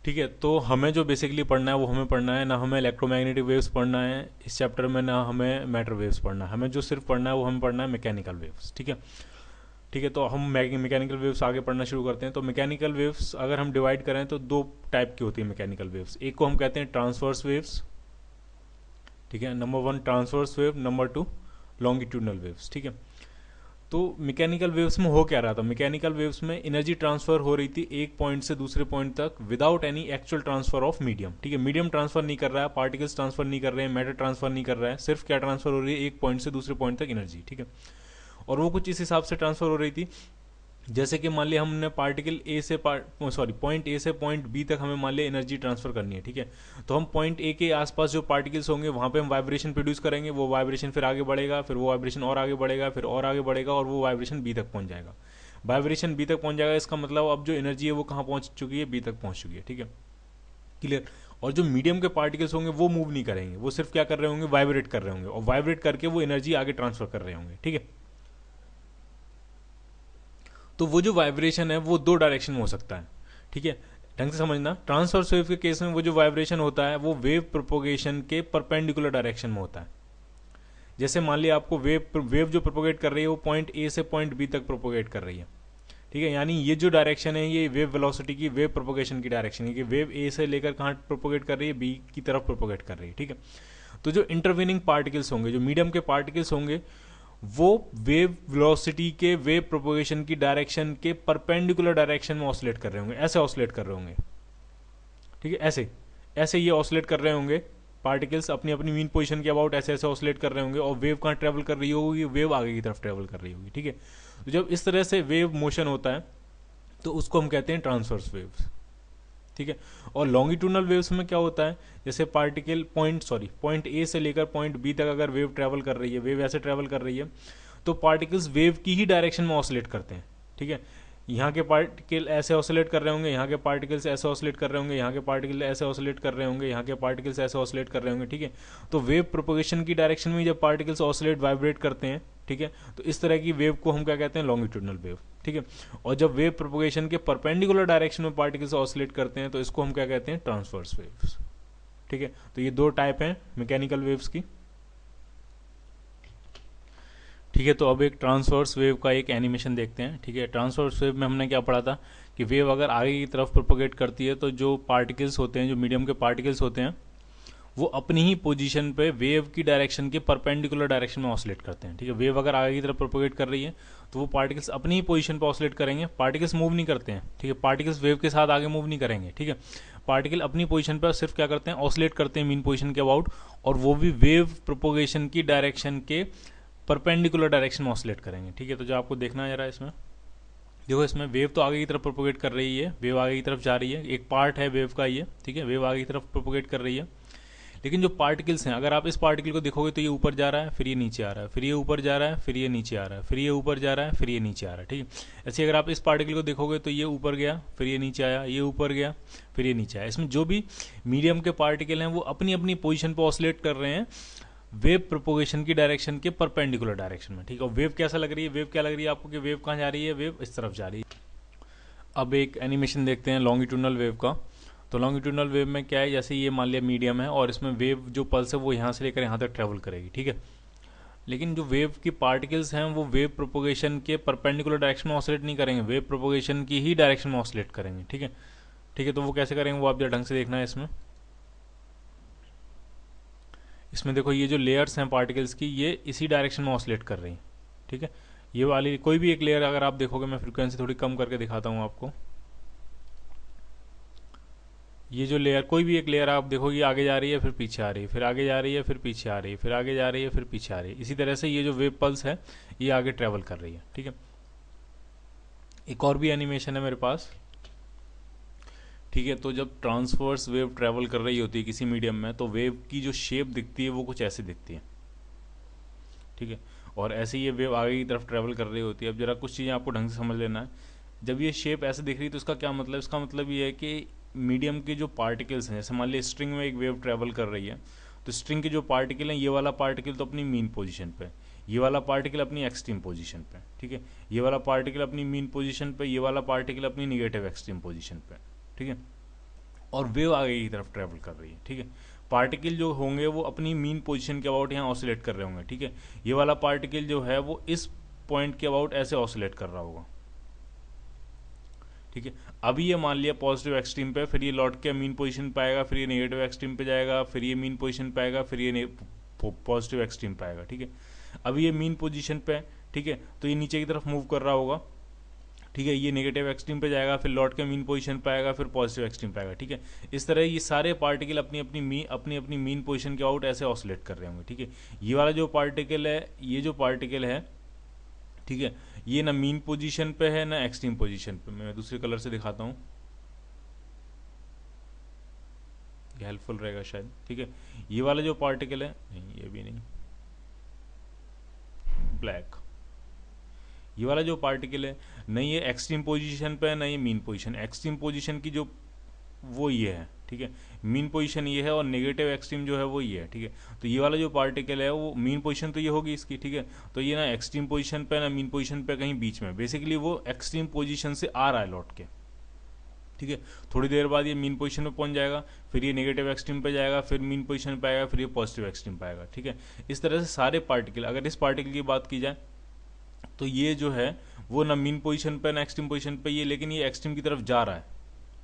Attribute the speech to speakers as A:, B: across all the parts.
A: ठीक है, तो हमें जो बेसिकली पढ़ना है वो हमें पढ़ना है, ना हमें इलेक्ट्रोमैग्नेटिक वेव्स पढ़ना है इस चैप्टर में, ना हमें मैटर वेव्स पढ़ना है। हमें जो सिर्फ पढ़ना है वो हमें पढ़ना है मैकेनिकल वेव्स। ठीक है। ठीक है, तो हम मैकेनिकल वेव्स आगे पढ़ना शुरू करते हैं। तो मैकेनिकल वेव्स अगर हम डिवाइड करें तो दो टाइप की होती है मैकेनिकल वेव्स। एक को हम कहते हैं ट्रांसवर्स वेव्स। ठीक है, number one transverse wave, number two longitudinal waves. ठीक है, तो मैकेनिकल वेव्स में हो क्या रहा था, मैकेनिकल वेव्स में एनर्जी ट्रांसफर हो रही थी एक पॉइंट से दूसरे पॉइंट तक without any actual transfer of medium. ठीक है, मीडियम ट्रांसफर नहीं कर रहा है, पार्टिकल्स ट्रांसफर नहीं कर रहे हैं, मैटर ट्रांसफर नहीं कर रहा है, सिर्फ क्या ट्रांसफर हो रही है, एक पॉइंट से दूसरे पॉइंट तक एनर्जी। ठीक है, और वो कुछ इस हिसाब से ट्रांसफर हो रही थी जैसे कि मान लिया हमने पार्टिकल ए से पॉइंट ए से पॉइंट बी तक हमें मान लिया एनर्जी ट्रांसफर करनी है। ठीक है, तो हम पॉइंट ए के आसपास जो पार्टिकल्स होंगे वहां पे हम वाइब्रेशन प्रोड्यूस करेंगे, वो वाइब्रेशन फिर आगे बढ़ेगा, फिर वो वाइब्रेशन और आगे बढ़ेगा, फिर और आगे बढ़ेगा, और वो वाइब्रेशन बी तक पहुंच जाएगा। वाइब्रेशन बी तक पहुंच जाएगा, इसका मतलब अब जो एनर्जी है वो कहाँ पहुंच चुकी है, बी तक पहुंच चुकी है। ठीक है, क्लियर। और जो मीडियम के पार्टिकल्स होंगे वो मूव नहीं करेंगे, वो सिर्फ क्या कर रहे होंगे, वाइब्रेट कर रहे होंगे, और वाइब्रेट करके वो एनर्जी आगे ट्रांसफर कर रहे होंगे। ठीक है, तो वो जो वाइब्रेशन है वो दो डायरेक्शन में हो सकता है। ठीक है, ढंग से समझना, ट्रांसवर्स वेव के केस में वो जो वाइब्रेशन होता है वो वेव प्रोपोगेशन के परपेंडिकुलर डायरेक्शन में होता है। जैसे मान लिया आपको वेव वेव जो प्रोपोगेट कर रही है वो पॉइंट ए से पॉइंट बी तक प्रोपोगेट कर रही है। ठीक है, यानी ये जो डायरेक्शन है ये वेव वेलोसिटी की, वेव प्रोपोगेशन की डायरेक्शन है कि वेव ए से लेकर कहाँ प्रोपोगेट कर रही है, बी की तरफ प्रोपोगेट कर रही है। ठीक है, तो जो इंटरवेनिंग पार्टिकल्स होंगे, जो मीडियम के पार्टिकल्स होंगे, वो वेव वेलोसिटी के वेव प्रोपोगेशन की डायरेक्शन के परपेंडिकुलर डायरेक्शन में ऑसिलेट कर रहे होंगे, ऐसे ऑसिलेट कर रहे होंगे। ठीक है, ऐसे ऐसे ये ऑसिलेट कर रहे होंगे, पार्टिकल्स अपनी अपनी मीन पोजीशन के अबाउट ऐसे ऐसे ऑसिलेट कर रहे होंगे, और वेव कहाँ ट्रेवल कर रही होगी, वेव आगे की तरफ ट्रेवल कर रही होगी। ठीक है, तो जब इस तरह से वेव मोशन होता है तो उसको हम कहते हैं ट्रांसवर्स वेव्स। ठीक है, और लॉन्गिट्यूडनल वेव्स में क्या होता है, जैसे पार्टिकल पॉइंट ए से लेकर पॉइंट बी तक अगर वेव ट्रेवल कर रही है, वेव ऐसे ट्रेवल कर रही है, तो पार्टिकल्स वेव की ही डायरेक्शन में ऑसिलेट करते हैं। ठीक है, यहाँ के पार्टिकल ऐसे ऑसिलेट कर रहे होंगे, यहाँ के पार्टिकल्स ऐसे ऑसिलेट कर रहे होंगे, यहाँ के पार्टिकल ऐसे ऑसिलेट कर रहे होंगे, यहाँ के पार्टिकल्स ऐसे ऑसिलेट कर रहे होंगे। ठीक है, तो वेव प्रोपोगेशन की डायरेक्शन में जब पार्टिकल्स ऑसिलेट वाइब्रेट करते हैं, ठीक है, तो इस तरह की वेव को हम क्या कहते हैं, लॉन्गिट्यूडनल वेव। ठीक है, और जब वेव प्रोपोगेशन के परपेंडिकुलर डायरेक्शन में पार्टिकल्स ऑसिलेट करते हैं तो इसको हम क्या कहते हैं, ट्रांसवर्स वेव्स। ठीक है, तो ये दो टाइप हैं मैकेनिकल वेव्स की। ठीक है, तो अब एक ट्रांसवर्स वेव का एक एनिमेशन देखते हैं। ठीक है, ट्रांसवर्स वेव में हमने क्या पढ़ा था कि वेव अगर आगे की तरफ प्रोपोगेट करती है तो जो पार्टिकल्स होते हैं, जो मीडियम के पार्टिकल्स होते हैं, वो अपनी ही पोजीशन पे वेव की डायरेक्शन के परपेंडिकुलर डायरेक्शन में ऑसिलेट करते हैं। ठीक है, वेव अगर आगे की तरफ प्रोपोगेट कर रही है तो वो पार्टिकल्स अपनी ही पोजीशन पे ऑसिलेट करेंगे, पार्टिकल्स मूव नहीं करते हैं। ठीक है, पार्टिकल्स वेव के साथ आगे मूव नहीं करेंगे। ठीक है, पार्टिकल अपनी पोजीशन पर सिर्फ क्या करते हैं, ऑसिलेट करते हैं मीन पोजीशन के अबाउट, और वो भी वेव प्रोपोगेशन की डायरेक्शन के परपेंडिकुलर डायरेक्शन में ऑसिलेट करेंगे। ठीक है, तो जो आपको देखना है जरा इसमें देखो, इसमें वेव तो आगे की तरफ प्रोपोगेट कर रही है, वेव आगे की तरफ जा रही है, एक पार्ट है वेव का ये। ठीक है, वेव आगे की तरफ प्रोपोगेट कर रही है, लेकिन जो पार्टिकल्स हैं, अगर आप इस पार्टिकल को देखोगे तो ये ऊपर जा रहा है, फिर ये नीचे आ रहा है, फिर ये ऊपर जा रहा है, फिर ये नीचे आ रहा है, फिर ये ऊपर जा रहा है, फिर ये नीचे आ रहा है। ठीक है, ऐसे अगर आप इस पार्टिकल को देखोगे तो ये ऊपर गया, फिर ये नीचे आया, ये ऊपर गया, फिर ये नीचे आया। इसमें जो भी मीडियम के पार्टिकल हैं वो अपनी अपनी पोजीशन पर ऑसिलेट कर रहे हैं वेव प्रोपोगेशन की डायरेक्शन के परपेंडिकुलर डायरेक्शन में। ठीक है, और वेव कैसा लग रही है, वेव क्या लग रही है आपको कि वेव कहाँ जा रही है, वेव इस तरफ जा रही है। अब एक एनिमेशन देखते हैं लॉन्गिट्यूडनल वेव का। तो लॉन्गिट्यूडनल वेव में क्या है, जैसे ये मान लिया मीडियम है और इसमें वेव जो पल्स है वो यहाँ से लेकर यहाँ तक ट्रेवल करेगी। ठीक है, लेकिन जो वेव की पार्टिकल्स हैं वो वेव प्रोपोगेशन के परपेंडिकुलर डायरेक्शन में ऑसिलेट नहीं करेंगे, वेव प्रोपोगेशन की ही डायरेक्शन में ऑसिलेट करेंगे। ठीक है, ठीक है, तो वो कैसे करेंगे वो आप जरा ढंग से देखना है इसमें। इसमें देखो ये जो लेयर्स हैं पार्टिकल्स की, ये इसी डायरेक्शन में ऑसिलेट कर रही हैं। ठीक है, ये वाली कोई भी एक लेयर अगर आप देखोगे, मैं फ्रीक्वेंसी थोड़ी कम करके दिखाता हूँ आपको। ये जो लेयर, कोई भी एक लेयर आप देखोगे आगे जा रही है, फिर पीछे आ रही है, फिर आगे जा रही है, फिर पीछे आ रही है, फिर आगे जा रही है, फिर पीछे आ रही है। इसी तरह से ये जो वेव पल्स है ये आगे ट्रेवल कर रही है। ठीक है, एक और भी एनिमेशन है मेरे पास। ठीक है, तो जब ट्रांसवर्स वेव ट्रेवल कर रही होती है किसी मीडियम में तो वेव की जो शेप दिखती है वो कुछ ऐसे दिखती है। ठीक है, और ऐसे ही ये वेव आगे की तरफ ट्रेवल कर रही होती है। अब जरा कुछ चीज़ें आपको ढंग से समझ लेना है। जब ये शेप ऐसे दिख रही है तो इसका क्या मतलब, इसका मतलब ये है कि मीडियम के जो पार्टिकल्स हैं, जैसे मान लीजिए स्ट्रिंग में एक वेव ट्रेवल कर रही है, तो स्ट्रिंग के जो पार्टिकल हैं, ये वाला पार्टिकल तो अपनी मीन पोजीशन पे, ये वाला पार्टिकल अपनी एक्सट्रीम पोजीशन पे। ठीक है, ये वाला पार्टिकल अपनी मीन पोजीशन पे, ये वाला पार्टिकल अपनी निगेटिव एक्सट्रीम पोजीशन पे। ठीक है, और वेव आगे की तरफ ट्रेवल कर रही है, ठीक है। पार्टिकल जो होंगे वो अपनी मीन पोजीशन के अबाउट यहाँ ऑसिलेट कर रहे होंगे, ठीक है। ये वाला पार्टिकल जो है वो इस पॉइंट के अबाउट ऐसे ऑसिलेट कर रहा होगा, ठीक है। अभी ये मान लिया पॉजिटिव एक्सट्रीम पे, फिर ये लौट के मीन पोजीशन पे आएगा, फिर ये नेगेटिव एक्सट्रीम पे जाएगा, फिर ये मीन पोजीशन पे आएगा, फिर ये पॉजिटिव एक्सट्रीम पे आएगा, ठीक है। अभी ये मीन पोजीशन पे है, ठीक है, तो ये नीचे की तरफ मूव कर रहा होगा, ठीक है। ये नेगेटिव एक्सट्रीम पे जाएगा, फिर लौट के मीन पोजीशन पे आएगा, फिर पॉजिटिव एक्सट्रीम पे आएगा, ठीक है। इस तरह ये सारे पार्टिकल अपनी अपनी मीन पोजीशन के आउट ऐसे ऑसिलेट कर रहे होंगे, ठीक है। ये वाला जो पार्टिकल है, ये जो पार्टिकल है, ठीक है, ये ना मीन पोजीशन पे है ना एक्सट्रीम पोजीशन पे। मैं दूसरे कलर से दिखाता हूँ, ये हेल्पफुल रहेगा शायद, ठीक है। ये वाला जो पार्टिकल है, नहीं ये भी नहीं, ब्लैक, ये वाला जो पार्टिकल है, नहीं ये एक्सट्रीम पोजीशन पे है ना ये मीन पोजीशन। एक्सट्रीम पोजीशन की जो वो ये है, ठीक है, मीन पोजीशन ये है, और नेगेटिव एक्सट्रीम जो है वो ये है, ठीक है। तो ये वाला जो पार्टिकल है वो मीन पोजीशन तो ये होगी इसकी, ठीक है। तो ये ना एक्सट्रीम पोजीशन पे ना मीन पोजीशन पे, कहीं बीच में, बेसिकली वो एक्सट्रीम पोजीशन से आ रहा है लौट के, ठीक है। थोड़ी देर बाद ये मीन पोजीशन पे पहुंच जाएगा, फिर ये नेगेटिव एक्सट्रीम पे जाएगा, फिर मीन पोजीशन पे आएगा, फिर ये पॉजिटिव एक्सट्रीम पे आएगा, ठीक है। इस तरह से सारे पार्टिकल, अगर इस पार्टिकल की बात की जाए तो ये जो है वो ना मीन पोजीशन पे ना एक्सट्रीम पोजीशन पे, ये लेकिन ये एक्सट्रीम की तरफ जा रहा है,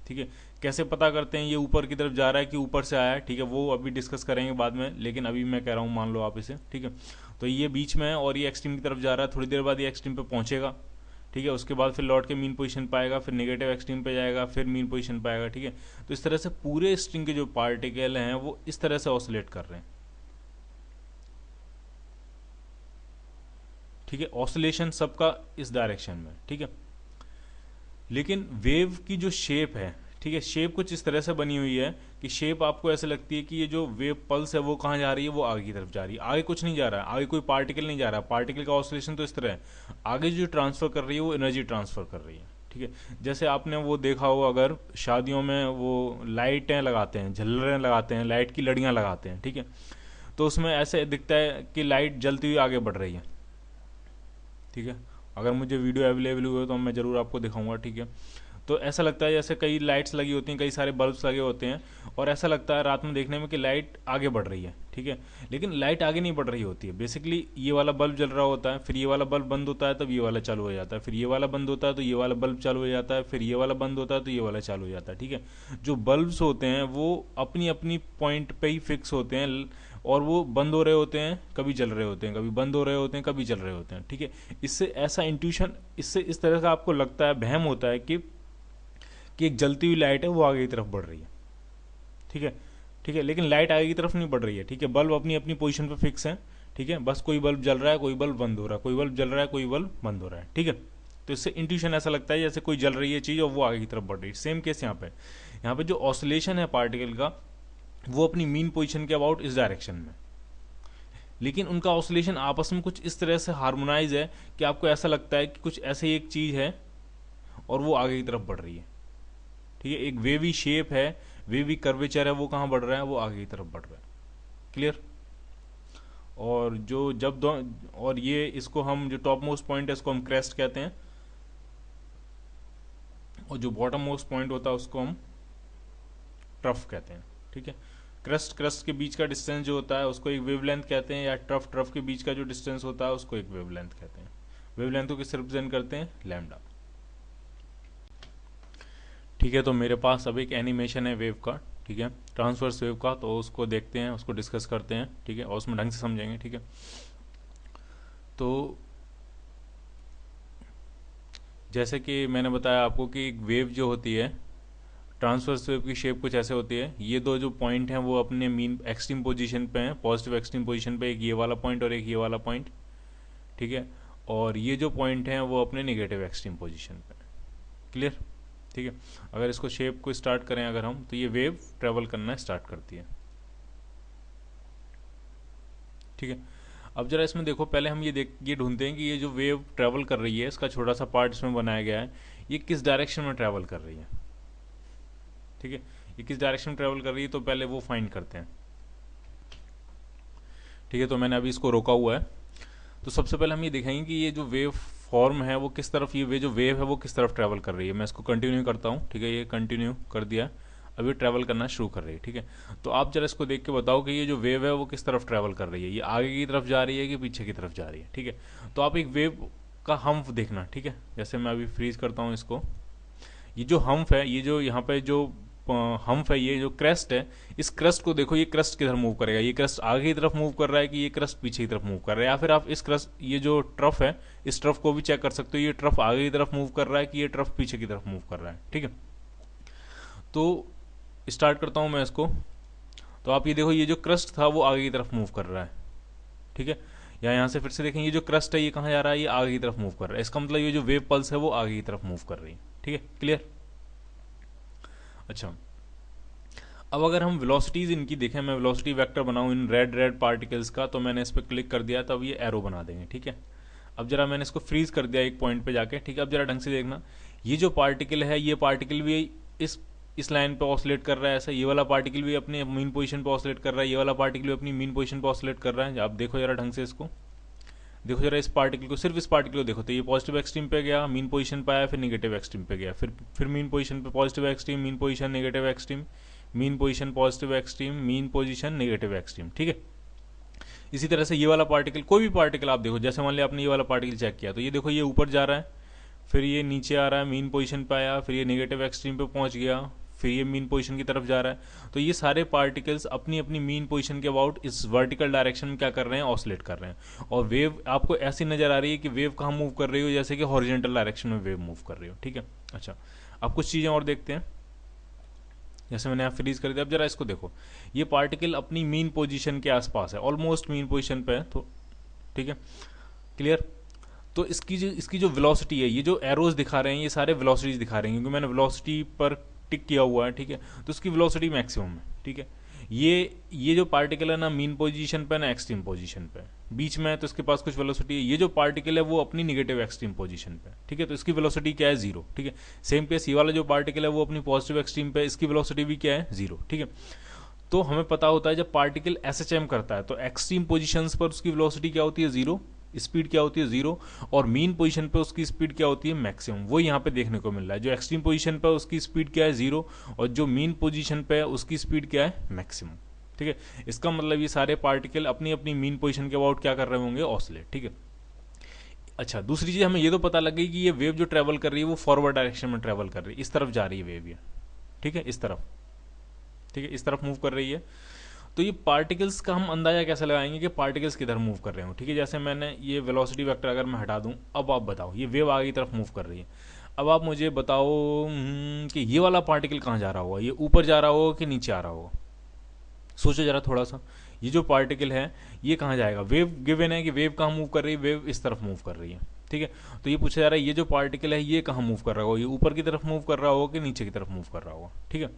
A: ठीक है। कैसे पता करते हैं ये ऊपर की तरफ जा रहा है कि ऊपर से आया है, ठीक है, वो अभी डिस्कस करेंगे बाद में, लेकिन अभी मैं कह रहा हूँ मान लो आप इसे, ठीक है। तो ये बीच में है और ये एक्सट्रीम की तरफ जा रहा है, थोड़ी देर बाद ये एक्सट्रीम पे पहुंचेगा, ठीक है। उसके बाद फिर लौट के मीन पोजीशन पे आएगा, फिर नेगेटिव एक्सट्रीम पे जाएगा, फिर मीन पोजीशन पे आएगा, ठीक है। तो इस तरह से पूरे स्ट्रिंग के जो पार्टिकल हैं वो इस तरह से ऑसिलेट कर रहे हैं, ठीक है। ऑसिलेशन सबका इस डायरेक्शन में, ठीक है। लेकिन वेव की जो शेप है, ठीक है, शेप कुछ इस तरह से बनी हुई है कि शेप आपको ऐसे लगती है कि ये जो वेव पल्स है वो कहाँ जा रही है, वो आगे की तरफ जा रही है। आगे कुछ नहीं जा रहा है, आगे कोई पार्टिकल नहीं जा रहा है, पार्टिकल का ऑसिलेशन तो इस तरह है। आगे जो ट्रांसफर कर रही है वो एनर्जी ट्रांसफर कर रही है, ठीक है। जैसे आपने वो देखा हो, अगर शादियों में वो लाइटें लगाते हैं, झल्लरें लगाते हैं, लाइट की लड़ियाँ लगाते हैं, ठीक है, तो उसमें ऐसे दिखता है कि लाइट जलती हुई आगे बढ़ रही है, ठीक है। अगर मुझे वीडियो अवेलेबल हुए तो मैं ज़रूर आपको दिखाऊंगा, ठीक है। तो ऐसा लगता है जैसे कई लाइट्स लगी होती हैं, कई सारे बल्ब्स लगे होते हैं, और ऐसा लगता है रात में देखने में कि लाइट आगे बढ़ रही है, ठीक है। लेकिन लाइट आगे नहीं बढ़ रही होती है। बेसिकली ये वाला बल्ब जल रहा होता है, फिर ये वाला बल्ब बंद होता है तब ये वाला चालू हो जाता है, फिर ये वाला बंद होता है तो ये वाला बल्ब चालू हो जाता है, फिर ये वाला बंद होता है तो ये वाला चालू हो जाता है, ठीक है। जो बल्ब्स होते हैं वो अपनी अपनी पॉइंट पे ही फिक्स होते हैं, और वो बंद हो रहे होते हैं, कभी चल रहे होते हैं, कभी बंद हो रहे होते हैं, कभी चल रहे होते हैं, ठीक है। इससे ऐसा इंट्यूशन, इससे इस तरह का आपको लगता है, वहम होता है कि एक जलती हुई लाइट है वो आगे की तरफ बढ़ रही है, ठीक है, ठीक है। लेकिन लाइट आगे की तरफ नहीं बढ़ रही है, ठीक है। बल्ब अपनी अपनी पोजीशन पे फिक्स है, ठीक है। बस कोई बल्ब जल रहा है, कोई बल्ब बंद हो रहा है, कोई बल्ब जल रहा है, कोई बल्ब बंद हो रहा है, ठीक है। तो इससे इंट्यूशन ऐसा लगता है जैसे कोई जल रही है चीज़ और वो आगे की तरफ बढ़ रही है। सेम केस यहाँ पे जो ऑसिलेशन है पार्टिकल का, वो अपनी मीन पोजीशन के अबाउट इस डायरेक्शन में, लेकिन उनका ऑसिलेशन आपस में कुछ इस तरह से हार्मोनाइज है कि आपको ऐसा लगता है कि कुछ ऐसे एक चीज़ है और वो आगे की तरफ बढ़ रही है, ठीक है। एक वेवी शेप है, वेवी कर्वेचर है, वो कहाँ बढ़ रहा है, वो आगे की तरफ बढ़ रहा है, क्लियर। और जो जब दो, और ये इसको हम, जो टॉप मोस्ट पॉइंट है इसको हम क्रेस्ट कहते हैं, और जो बॉटम मोस्ट पॉइंट होता है उसको हम ट्रफ कहते हैं, ठीक है। क्रस्ट के बीच का डिस्टेंस जो होता है उसको एक वेवलेंथ कहते हैं, या ट्रफ के बीच का जो डिस्टेंस होता है उसको एक वेवलेंथ कहते हैं। वेवलेंथ को किससे रिप्रेजेंट करते हैं, लैम्डा, ठीक है। तो मेरे पास अब एक एनिमेशन है वेव का, ठीक है, ट्रांसवर्स वेव का, तो उसको देखते हैं, उसको डिस्कस करते हैं, ठीक है, और उसमें ढंग से समझेंगे, ठीक है। तो जैसे कि मैंने बताया आपको कि एक वेव जो होती है, ट्रांसवर्स वेव की शेप कुछ ऐसे होती है। ये दो जो पॉइंट हैं वो अपने मीन एक्सट्रीम पोजीशन पे हैं, पॉजिटिव एक्सट्रीम पोजीशन पे, एक ये वाला पॉइंट और एक ये वाला पॉइंट, ठीक है। और ये जो पॉइंट हैं वो अपने नेगेटिव एक्सट्रीम पोजीशन पे, क्लियर, ठीक है। अगर इसको शेप को स्टार्ट करें अगर हम, तो ये वेव ट्रेवल करना स्टार्ट करती है, ठीक है। अब जरा इसमें देखो, पहले हम ये ढूंढते हैं कि ये जो वेव ट्रेवल कर रही है, इसका छोटा सा पार्ट इसमें बनाया गया है, ये किस डायरेक्शन में ट्रेवल कर रही है, ठीक है। ये किस डायरेक्शन में ट्रेवल कर रही है, तो पहले वो फाइंड करते हैं, ठीक है। तो मैंने अभी इसको रोका हुआ है। तो सबसे पहले हम ये देखेंगे कि ये जो वेव फॉर्म है वो किस तरफ, ये जो वेव है वो किस तरफ ट्रेवल कर रही है। मैं इसको कंटिन्यू करता हूँ, ठीक है, ये कंटिन्यू कर दिया। अभी ट्रैवल करना शुरू कर रही है, ठीक है। तो आप जरा इसको देख के बताओ कि ये जो वेव है वो किस तरफ ट्रैवल कर रही है, ये आगे की तरफ जा रही है कि पीछे की तरफ जा रही है, ठीक है। तो आप एक वेव का हम्फ देखना, ठीक है। जैसे मैं अभी फ्रीज करता हूँ इसको, ये जो हम्फ है, ये जो यहाँ पे जो हम्फ है, ये जो क्रेस्ट है, इस क्रेस्ट को देखो, ये क्रेस्ट किधर मूव करेगा, ये क्रेस्ट आगे की तरफ मूव कर रहा है कि ये क्रेस्ट पीछे की तरफ मूव कर रहा है। या फिर आप इस क्रेस्ट, ये जो ट्रफ है, इस ट्रफ को भी चेक कर सकते हो, ये ट्रफ आगे की तरफ मूव कर रहा है कि ये ट्रफ पीछे की तरफ मूव कर रहा है, ठीक है। तो स्टार्ट करता हूं मैं इसको। तो आप ये देखो, ये जो क्रस्ट था वो आगे की तरफ मूव कर रहा है, ठीक है। या यहाँ से फिर से देखें, ये जो क्रस्ट है ये कहाँ जा रहा है, ये आगे की तरफ मूव कर रहा है। इसका मतलब ये जो वेव पल्स है वो आगे की तरफ मूव कर रही है, ठीक है। क्लियर? अच्छा, अब अगर हम वेलोसिटीज इनकी देखें, मैं वेलोसिटी वेक्टर बनाऊं इन रेड पार्टिकल्स का, तो मैंने इस पर क्लिक कर दिया, तब ये एरो बना देंगे, ठीक है। अब जरा मैंने इसको फ्रीज कर दिया एक पॉइंट पे जाके, ठीक है। अब जरा ढंग से देखना, ये जो पार्टिकल है, ये पार्टिकल भी इस लाइन पे ऑसिलेट कर रहा है ऐसा, ये वाला पार्टिकल भी अपने मीन पोजीशन पे ऑसिलेट कर रहा है, ये वाला पार्टिकल भी अपनी मीन पोजीशन पे ऑसिलेट कर रहा है। आप देखो जरा ढंग से इसको, देखो जरा इस पार्टिकल को, सिर्फ इस पार्टिकल को देखो, तो ये पॉजिटिव एक्सट्रीम पे गया, मीन पोजीशन पे आया, फिर नेगेटिव एक्सट्रीम पे गया, फिर मीन पोजीशन पे positive extreme, mean position negative extreme, mean position positive extreme, mean position negative extreme, ठीक है। इसी तरह से ये वाला पार्टिकल, कोई भी पार्टिकल आप देखो, जैसे मान लिया आपने ये वाला पार्टिकल चेक किया, तो ये देखो ये ऊपर जा रहा है, फिर ये नीचे आ रहा है, मीन पोजीशन पे आया, फिर ये नेगेटिव एक्सट्रीम पे पहुंच गया, फिर ये मीन पोजीशन की तरफ जा रहा है। तो ये सारे पार्टिकल्स अपनी अपनी मीन पोजीशन के अबाउट इस वर्टिकल डायरेक्शन में क्या कर रहे हैं, ऑसिलेट कर रहे हैं। और वेव आपको ऐसी नजर आ रही है कि वेव कहाँ मूव कर रही हो, जैसे कि हॉरिजॉन्टल डायरेक्शन में वेव मूव कर रही हो, ठीक है। अच्छा, अब कुछ चीजें और देखते हैं, जैसे मैंने यहाँ फ्रीज कर दिया। अब जरा इसको देखो, ये पार्टिकल अपनी मीन पोजीशन के आसपास है, ऑलमोस्ट मीन पोजीशन पे है, तो ठीक है। क्लियर? तो इसकी जो वेलोसिटी है, ये जो एरोज दिखा रहे हैं, ये सारे वेलोसिटीज दिखा रहे हैं, क्योंकि मैंने वेलोसिटी पर टिक किया हुआ है, ठीक है। तो इसकी वेलोसिटी मैक्सिमम है, ठीक है। ये जो पार्टिकल है ना मीन पोजीशन पे ना एक्सट्रीम पोजीशन पे, बीच में है, तो इसके पास कुछ वेलोसिटी है। ये जो पार्टिकल है वो अपनी निगेटिव एक्सट्रीम पोजीशन पे, ठीक है। तो इसकी वेलोसिटी क्या है, जीरो, ठीक है। सेम केस ये वाला जो पार्टिकल है वो अपनी पॉजिटिव एक्सट्रीम पे, इसकी वेलोसिटी भी क्या है, जीरो, ठीक है। तो हमें पता होता है जब पार्टिकल एसएचएम करता है तो एक्सट्रीम पोजीशंस पर उसकी वेलोसिटी क्या होती है, जीरो, स्पीड क्या होती है, जीरो, और मीन पोजीशन पे उसकी स्पीड क्या होती है, मैक्सिमम। वो यहाँ पे देखने को मिल रहा है, जो एक्सट्रीम पोजीशन पे उसकी स्पीड क्या है, जीरो, और जो मीन पोजीशन पे है उसकी स्पीड क्या है, मैक्सिमम, ठीक है। इसका मतलब ये सारे पार्टिकल अपनी अपनी मीन पोजीशन के अबाउट क्या कर रहे होंगे, ऑसिलेट, ठीक है। अच्छा, दूसरी चीज हमें ये तो पता लग गई कि ये वेव जो ट्रेवल कर रही है वो फॉरवर्ड डायरेक्शन में ट्रेवल कर रही है, इस तरफ जा रही है वेव ये, ठीक है, इस तरफ, ठीक है, इस तरफ मूव कर रही है। तो ये पार्टिकल्स का हम अंदाजा कैसे लगाएंगे कि पार्टिकल्स किधर मूव कर रहे हो, ठीक है। जैसे मैंने ये वेलोसिटी वेक्टर अगर मैं हटा दूं, अब आप बताओ, ये वेव आगे की तरफ मूव कर रही है, अब आप मुझे बताओ कि ये वाला पार्टिकल कहाँ जा रहा होगा, ये ऊपर जा रहा होगा कि नीचे आ रहा होगा। सोचो जरा थोड़ा सा, ये जो पार्टिकल है ये कहाँ जाएगा, वेव गिवन है कि वेव कहाँ मूव कर रही है, वेव इस तरफ मूव कर रही है, ठीक है। तो ये पूछा जा रहा है ये जो पार्टिकल है ये कहाँ मूव कर रहा होगा, ये ऊपर की तरफ मूव कर रहा होगा कि नीचे की तरफ मूव कर रहा होगा, ठीक है।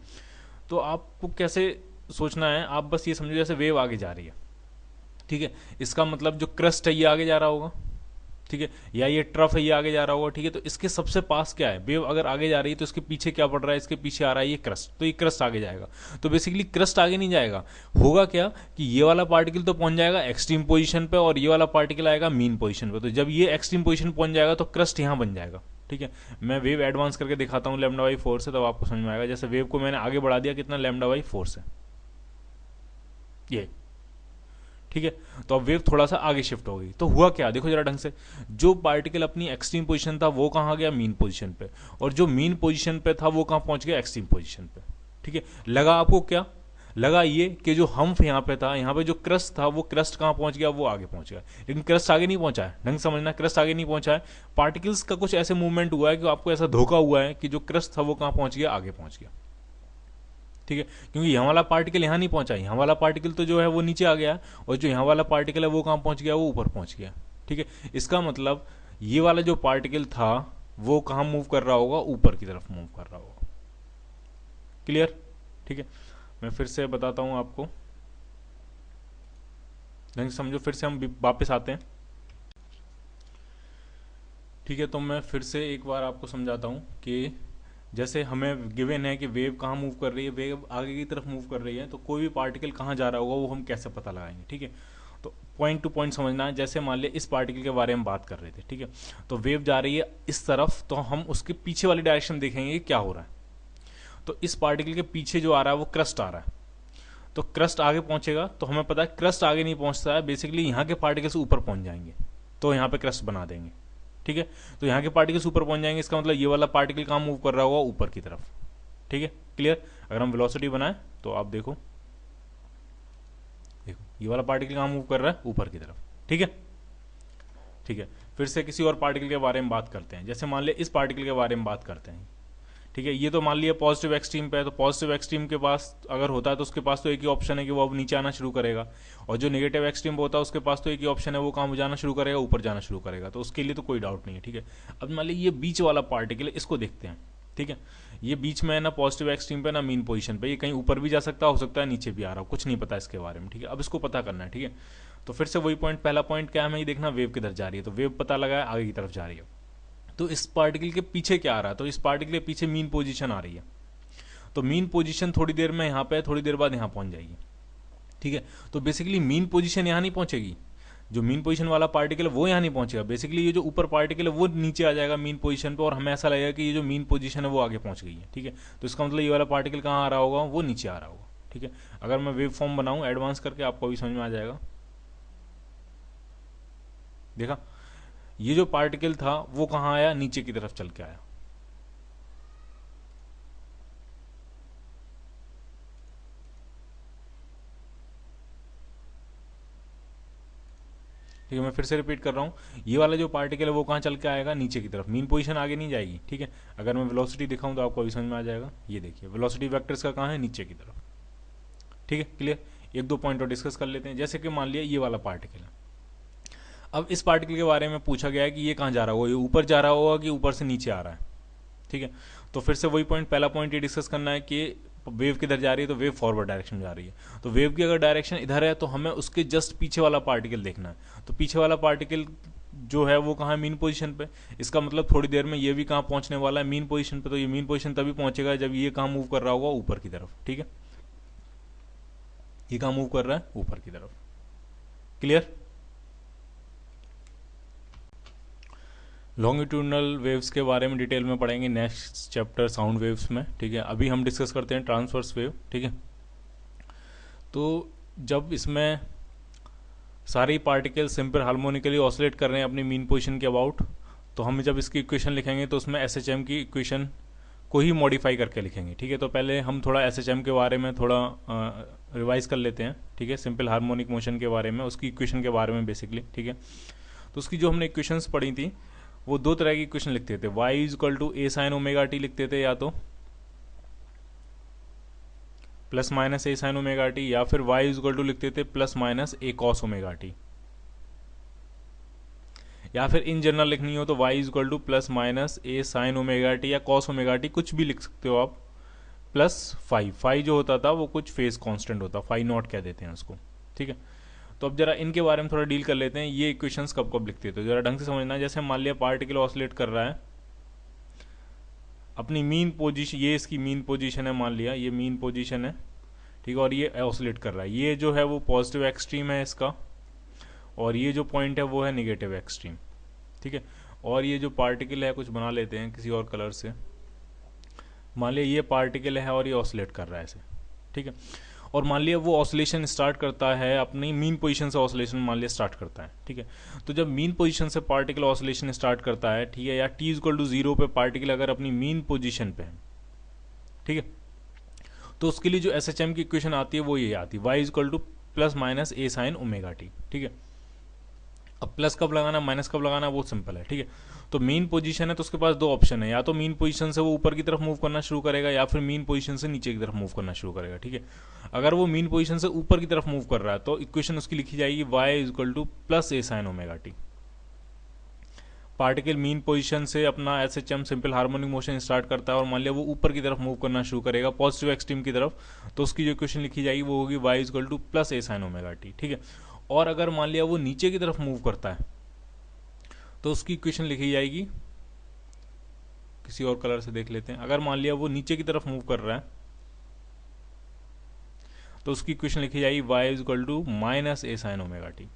A: तो आपको कैसे सोचना है, आप बस ये समझो जैसे वेव आगे जा रही है, ठीक है, इसका मतलब जो क्रस्ट है ये आगे जा रहा होगा, ठीक है, या ये ट्रफ है ये आगे जा रहा होगा, ठीक है। तो इसके सबसे पास क्या है, वेव अगर आगे जा रही है तो इसके पीछे क्या पड़ रहा है, इसके पीछे आ रहा है ये क्रस्ट, तो ये क्रस्ट आगे जाएगा। तो बेसिकली क्रस्ट आगे नहीं जाएगा, होगा क्या कि ये वाला पार्टिकल तो पहुंच जाएगा एक्सट्रीम पोजीशन पे और ये वाला पार्टिकल आएगा मीन पोजीशन पे। तो जब ये एक्सट्रीम पोजीशन पहुंच जाएगा तो क्रस्ट यहां बन जाएगा, ठीक है। मैं वेव एडवांस करके दिखाता हूं लैम्डा बाई 4 से, तब आपको समझ में आएगा। जैसे वेव को मैंने आगे बढ़ा दिया कितना, लैम्डा बाई 4 से, ये, ठीक है। तो अब वेव थोड़ा सा आगे शिफ्ट हो गई, तो हुआ क्या, देखो जरा ढंग से, जो पार्टिकल अपनी एक्सट्रीम पोजीशन था वो कहां गया, मीन पोजीशन पे, और जो मीन पोजीशन पे था वो कहां पहुंच गया, एक्सट्रीम पोजीशन पे, ठीक है। लगा आपको क्या, लगा ये कि जो हम्फ यहाँ पे था, यहाँ पे जो क्रस्ट था वो क्रस्ट कहाँ पहुंच गया, वो आगे पहुंच गया, लेकिन क्रस्ट आगे नहीं पहुंचा है, ढंग समझना, क्रस्ट आगे नहीं पहुंचा है, पार्टिकल्स का कुछ ऐसे मूवमेंट हुआ है कि आपको ऐसा धोखा हुआ है कि जो क्रस्ट था वो कहाँ पहुंच गया, आगे पहुंच गया, ठीक है। क्योंकि यहाँ वाला पार्टिकल यहाँ नहीं पहुंचा, यहाँ वाला पार्टिकल तो जो है वो नीचे आ गया, और जो यहाँ वाला पार्टिकल है वो कहाँ पहुंच गया, वो ऊपर पहुंच गया, ठीक है। इसका मतलब ये वाला जो पार्टिकल था वो कहाँ मूव कर रहा होगा, ऊपर की तरफ मूव कर रहा होगा। क्लियर? ठीक है, मैं फिर से बताता हूं आपको, ढंग से समझो, फिर से हम वापस आते हैं, ठीक है। तो मैं फिर से एक बार आपको समझाता हूं कि जैसे हमें गिवन है कि वेव कहाँ मूव कर रही है, वेव आगे की तरफ मूव कर रही है, तो कोई भी पार्टिकल कहाँ जा रहा होगा वो हम कैसे पता लगाएंगे, ठीक है। तो पॉइंट टू पॉइंट समझना है। जैसे मान लिया इस पार्टिकल के बारे में बात कर रहे थे, ठीक है, तो वेव जा रही है इस तरफ, तो हम उसके पीछे वाली डायरेक्शन देखेंगे क्या हो रहा है। तो इस पार्टिकल के पीछे जो आ रहा है वो क्रस्ट आ रहा है, तो क्रस्ट आगे पहुंचेगा, तो हमें पता है क्रस्ट आगे नहीं पहुंचता है, बेसिकली यहाँ के पार्टिकल्स ऊपर पहुंच जाएंगे, तो यहाँ पे क्रस्ट बना देंगे। ठीक है, तो यहाँ के पार्टिकल्स ऊपर पहुंच जाएंगे, इसका मतलब ये वाला पार्टिकल कहाँ मूव कर रहा होगा, ऊपर की तरफ। ठीक है, क्लियर। अगर हम वेलोसिटी बनाए तो आप देखो, देखो ये वाला पार्टिकल कहाँ मूव कर रहा है, ऊपर की तरफ। ठीक है, ठीक है। फिर से किसी और पार्टिकल के बारे में बात करते हैं, जैसे मान लिया इस पार्टिकल के बारे में बात करते हैं। ठीक है, ये तो मान लिया पॉजिटिव एक्सट्रीम पे है, तो पॉजिटिव एक्सट्रीम के पास अगर होता है तो उसके पास तो एक ही ऑप्शन है कि वो अब नीचे आना शुरू करेगा, और जो नेगेटिव एक्सट्रीम पे होता है उसके पास तो एक ही ऑप्शन है, वो कहाँ जाना शुरू करेगा, ऊपर जाना शुरू करेगा। तो उसके लिए तो कोई डाउट नहीं है। ठीक है, अब मान लीजिए ये बीच वाला पार्टिकल है, इसको देखते हैं। ठीक है, ये बीच में है ना पॉजिटिव एक्सट्रीम पे ना मीन पोजीशन पे, ये कहीं ऊपर भी जा सकता हो सकता है नीचे भी आ रहा हो, कुछ नहीं पता इसके बारे में। ठीक है, अब इसको पता करना है। ठीक है, तो फिर से वही पॉइंट, पहला पॉइंट क्या है, हमें ये देखना वेव किधर जा रही है, तो वेव पता लगा है आगे की तरफ जा रही है। तो इस पार्टिकल के पीछे क्या आ रहा है, तो इस पार्टिकल के पीछे मीन पोजीशन आ रही है, तो मीन पोजीशन थोड़ी देर में यहाँ पे, थोड़ी देर बाद यहाँ पहुंच जाएगी। ठीक है, तो बेसिकली मीन पोजीशन यहाँ नहीं पहुंचेगी, जो मीन पोजीशन वाला पार्टिकल है वो यहाँ नहीं पहुंचेगा, बेसिकली ये जो ऊपर पार्टिकल है वो नीचे आ जाएगा मीन पोजीशन पे, और हमें ऐसा लगेगा कि ये जो मीन पोजीशन है वो आगे पहुंच गई है। ठीक है, तो इसका मतलब ये वाला पार्टिकल कहाँ आ रहा होगा, वो नीचे आ रहा होगा। ठीक है, अगर मैं वेव फॉर्म बनाऊं एडवांस करके, आपको भी समझ में आ जाएगा। देखा, ये जो पार्टिकल था वो कहाँ आया, नीचे की तरफ चल के आया। ठीक है, मैं फिर से रिपीट कर रहा हूँ, ये वाला जो पार्टिकल है वो कहाँ चल के आएगा, नीचे की तरफ, मीन पोजीशन आगे नहीं जाएगी। ठीक है, अगर मैं वेलोसिटी दिखाऊं तो आपको अभी समझ में आ जाएगा। ये देखिए वेलोसिटी वेक्टर्स का कहाँ है, नीचे की तरफ। ठीक है, क्लियर। एक दो पॉइंट और डिस्कस कर लेते हैं, जैसे कि मान लिया ये वाला पार्टिकल है, अब इस पार्टिकल के बारे में पूछा गया है कि ये कहाँ जा रहा होगा, ये ऊपर जा रहा होगा कि ऊपर से नीचे आ रहा है। ठीक है, तो फिर से वही पॉइंट, पहला पॉइंट ये डिस्कस करना है कि वेव किधर जा रही है, तो वेव फॉरवर्ड डायरेक्शन में जा रही है, तो वेव की अगर डायरेक्शन इधर है तो हमें उसके जस्ट पीछे वाला पार्टिकल देखना है, तो पीछे वाला पार्टिकल जो है वो कहाँ है, मीन पोजीशन पे। इसका मतलब थोड़ी देर में ये भी कहाँ पहुंचने वाला है, मीन पोजीशन पे, तो ये मीन पोजीशन तभी पहुंचेगा जब ये कहाँ मूव कर रहा होगा, ऊपर की तरफ। ठीक है, ये कहाँ मूव कर रहा है, ऊपर की तरफ। क्लियर। लॉन्गिट्यूडनल वेव्स के बारे में डिटेल में पढ़ेंगे नेक्स्ट चैप्टर साउंड वेव्स में। ठीक है, अभी हम डिस्कस करते हैं ट्रांसवर्स वेव। ठीक है, तो जब इसमें सारे पार्टिकल सिंपल हार्मोनिकली ऑसिलेट कर रहे हैं अपनी मीन पोजीशन के अबाउट, तो हम जब इसकी इक्वेशन लिखेंगे तो उसमें एसएचएम की इक्वेशन को ही मॉडिफाई करके लिखेंगे। ठीक है, तो पहले हम थोड़ा एसएचएम के बारे में थोड़ा रिवाइज कर लेते हैं। ठीक है, सिंपल हार्मोनिक मोशन के बारे में, उसकी इक्वेशन के बारे में बेसिकली। ठीक है, तो उसकी जो हमने इक्वेशंस पढ़ी थी वो दो तरह की इक्वेशन लिखते थे, y equal to A sine omega T लिखते थे, या तो प्लस माइनस ए साइन ओमेगा टी, या फिर y इक्वल टू लिखते थे plus minus A cos omega T, या फिर इन जनरल लिखनी हो तो y equal to plus minus A sine omega T या कॉस ओमेगा टी, कुछ भी लिख सकते हो आप, प्लस फाइव। फाइव जो होता था वो कुछ फेज कांस्टेंट होता, फाइव नॉट कह देते हैं उसको। ठीक है, तो अब जरा इनके बारे में थोड़ा डील कर लेते हैं, ये इक्वेशंस कब कब लिखते थे, तो जरा ढंग से समझना। जैसे मान लिया पार्टिकल ऑसिलेट कर रहा है अपनी मीन पोजीशन, ये इसकी मीन पोजीशन है, मान लिया ये मीन पोजीशन है। ठीक है, और ये ऑसिलेट कर रहा है, ये जो है वो पॉजिटिव एक्सट्रीम है इसका, और ये जो पॉइंट है वो है निगेटिव एक्सट्रीम। ठीक है, और ये जो पार्टिकल है कुछ बना लेते हैं किसी और कलर से, मान लिया ये पार्टिकल है और ये ऑसिलेट कर रहा है ऐसे। ठीक है, और मान लिया वो ऑसिलेशन स्टार्ट करता है अपनी मीन पोजीशन से, ऑसिलेशन मान लिया स्टार्ट करता है। ठीक है, तो जब मीन पोजीशन से पार्टिकल ऑसिलेशन स्टार्ट करता है, ठीक है, या टी इक्वल टू 0 पे पार्टिकल अगर अपनी मीन पोजीशन पे है, ठीक है, तो उसके लिए जो एसएचएम की इक्वेशन आती है वो ये आती है, y equal to plus minus A sine omega T. ठीक है, अब प्लस कब लगाना माइनस कब लगाना वो सिंपल है। ठीक है, तो मीन पोजीशन है तो उसके पास दो ऑप्शन है, या तो मीन पोजीशन से वो ऊपर की तरफ मूव करना शुरू करेगा, या फिर मीन पोजीशन से नीचे की तरफ मूव करना शुरू करेगा। ठीक है, अगर वो मीन पोजीशन से ऊपर की तरफ मूव कर रहा है तो इक्वेशन उसकी लिखी जाएगी y equal to plus A sine omega T. Particle mean position से अपना SHM simple harmonic motion start करता है और मान लिया वो ऊपर की तरफ मूव करना शुरू करेगा पॉजिटिव एक्सट्रीम की तरफ, तो उसकी जो इक्वेशन लिखी जाएगी वो होगी y equal to plus A sine omega T. ठीक है, और अगर मान लिया वो नीचे की तरफ मूव करता है तो उसकी इक्वेशन लिखी जाएगी, किसी और कलर से देख लेते हैं, अगर मान लिया वो नीचे की तरफ मूव कर रहा है तो उसकी इक्वेशन लिखी जाएगी y equal to minus A sine omega t.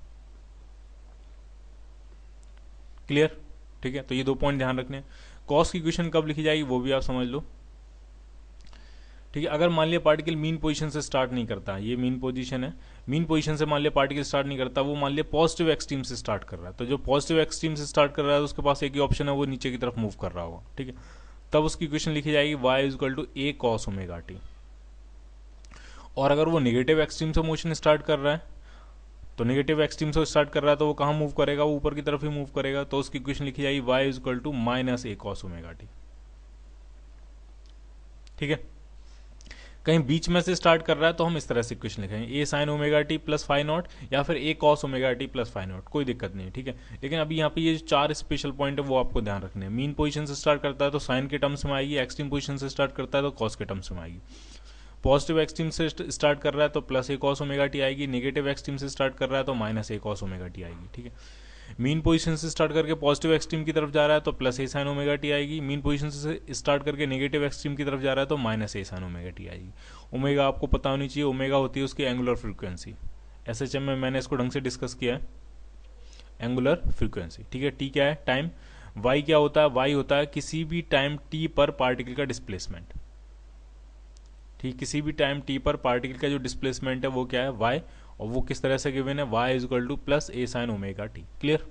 A: Clear. ठीक है, तो ये दो पॉइंट ध्यान रखने। कॉस की इक्वेशन कब लिखी जाएगी वो भी आप समझ लो, ठीक है। अगर मान लिया पार्टिकल मीन पोजीशन से स्टार्ट नहीं करता, ये मीन पोजीशन है, मीन पोजीशन से मान लिया पार्टिकल स्टार्ट नहीं करता, वो मान लिया पॉजिटिव एक्सट्रीम से स्टार्ट कर रहा है, तो जो पॉजिटिव एक्सट्रीम से स्टार्ट कर रहा है उसके पास एक ही ऑप्शन है, वो नीचे की तरफ मूव कर रहा होगा। ठीक है, तब उसकी इक्वेशन लिखी जाएगी y equal to a cos omega t. और अगर वो नेगेटिव एक्सट्रीम से मोशन स्टार्ट कर रहा है, तो नेगेटिव एक्सट्रीम से स्टार्ट कर रहा है तो वो कहाँ मूव करेगा, वो ऊपर की तरफ ही मूव करेगा, तो उसकी इक्वेशन लिखी जाएगी y equal to minus a cos omega T. ठीक है, कहीं बीच में से स्टार्ट कर रहा है तो हम इस तरह से इक्वेशन लिखेंगे a sin omega t plus phi naught या फिर a cos omega t plus phi naught, कोई दिक्कत नहीं है। ठीक है, लेकिन अभी यहाँ पे ये जो 4 स्पेशल पॉइंट है वो आपको ध्यान रखने हैं। मीन पोजीशन से स्टार्ट करता है तो साइन के टर्म्स में आएगी, एक्सट्रीम पोजीशन से स्टार्ट करता है तो कॉस के टर्म्स में आएगी, पॉजिटिव एक्सट्रीम से स्टार्ट कर रहा है तो plus a cos omega T आएगी, नेगेटिव एक्सट्रीम से स्टार्ट कर रहा है तो minus a cos omega T आएगी। ठीक है, मीन पोजीशन से स्टार्ट करके पॉजिटिव एक्सट्रीम की तरफ जा रहा है तो plus a sin omega T आएगी, मीन पोजीशन से स्टार्ट करके नेगेटिव एक्सट्रीम की तरफ जा रहा है तो minus a sin omega T आएगी। ओमेगा आपको पता होनी चाहिए, ओमेगा होती है उसकी एंगुलर फ्रीक्वेंसी। एसएचएम में मैंने इसको ढंग से डिस्कस किया है, एंगुलर फ्रीक्वेंसी। ठीक है, टी क्या है, टाइम, वाई क्या होता है, वाई होता है किसी भी टाइम टी पर पार्टिकल का डिस्प्लेसमेंट। ठीक, किसी भी टाइम टी पर पार्टिकल का जो डिस्प्लेसमेंट है वो क्या है, वाई, और वो किस तरह से गिवन है, y is equal to plus a sin omega t. Clear.